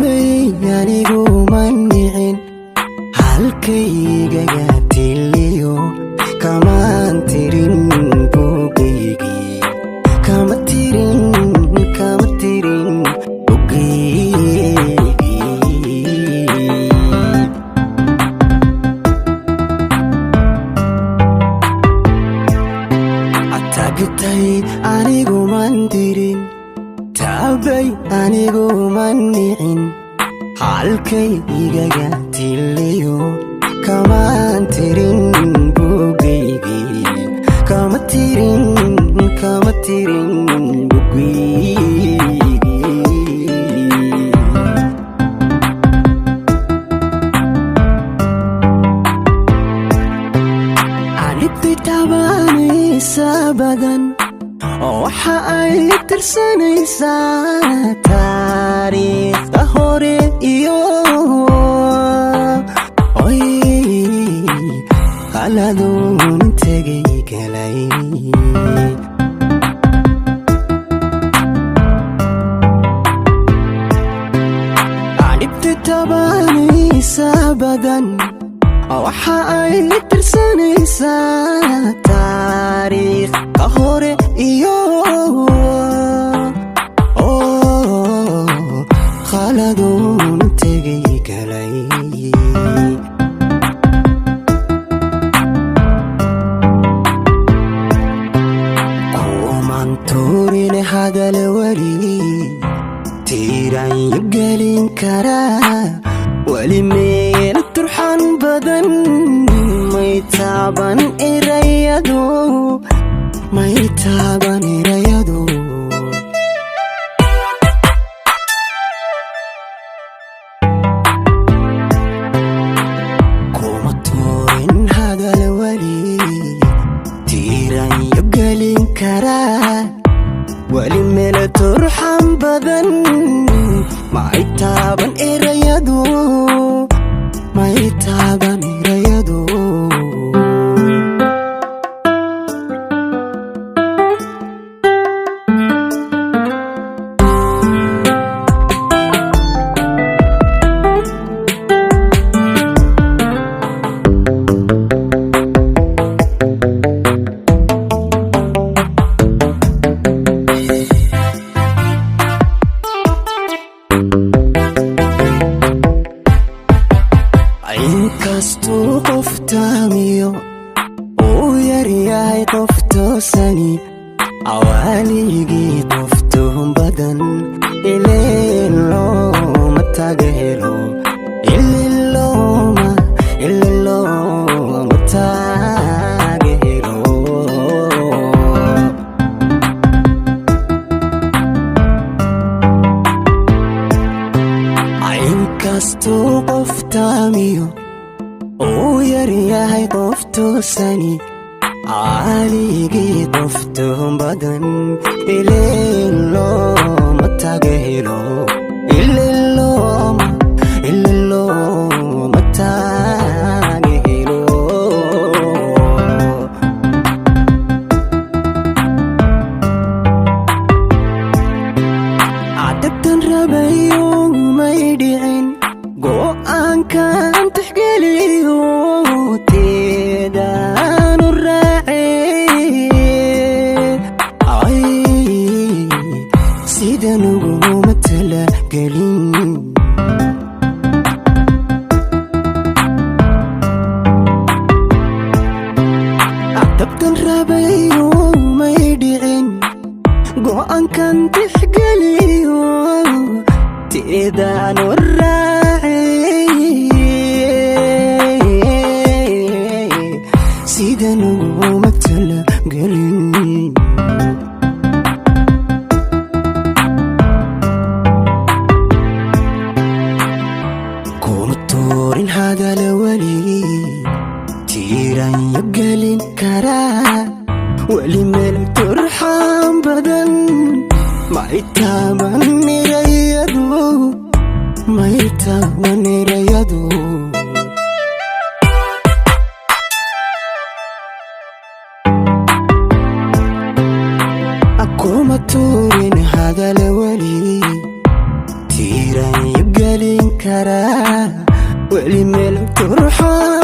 anigu manicin halkayga tiliyo kamaan tirin bugaygi kama tirin bugaygi atagtay anigu mandirin taabay anigu manicin halkayga tiliyo kamaan tirin bugaygi kama tirin bugaygi anibti tabanaysa badan waxa ay tirsanaysaa taariikhda hore iyo qaladun tagay galay anibti tabanaysa badan waxa ay tirsanaysaa taariikhda hore iyo qaladun tagay galay kuman tuurin hadal wali tiran gelin karaa wali meel turxan badan may taaban erayadu kuma tuurin hadal wali tiran gelin karaa wali meel turxan badan may taaban erayadu inkastuu qof taamiyo uu yaryahay qof toosani awaaligii qof tuhun badan ileen looma taga helo looma taga helo inkastuu qof taamiyo uu yaryahay qof toosani awaaligii qof tuhun badan ileen looma taga helo looma taga helo adagtan rabayo may dhicin go'aankan tixgeliyo teedaanu raacay sidan uguma talagelin adagtan rabayo may dhicin go'aankan tixgeliyo teedaanu sidan uguma talagelin kuma tuurin hadal wali tiran gelin karaa wali meel turxan badan may taaban erayadu kuma tuurin hadal wali tiran gelin karaa weli meel turxaan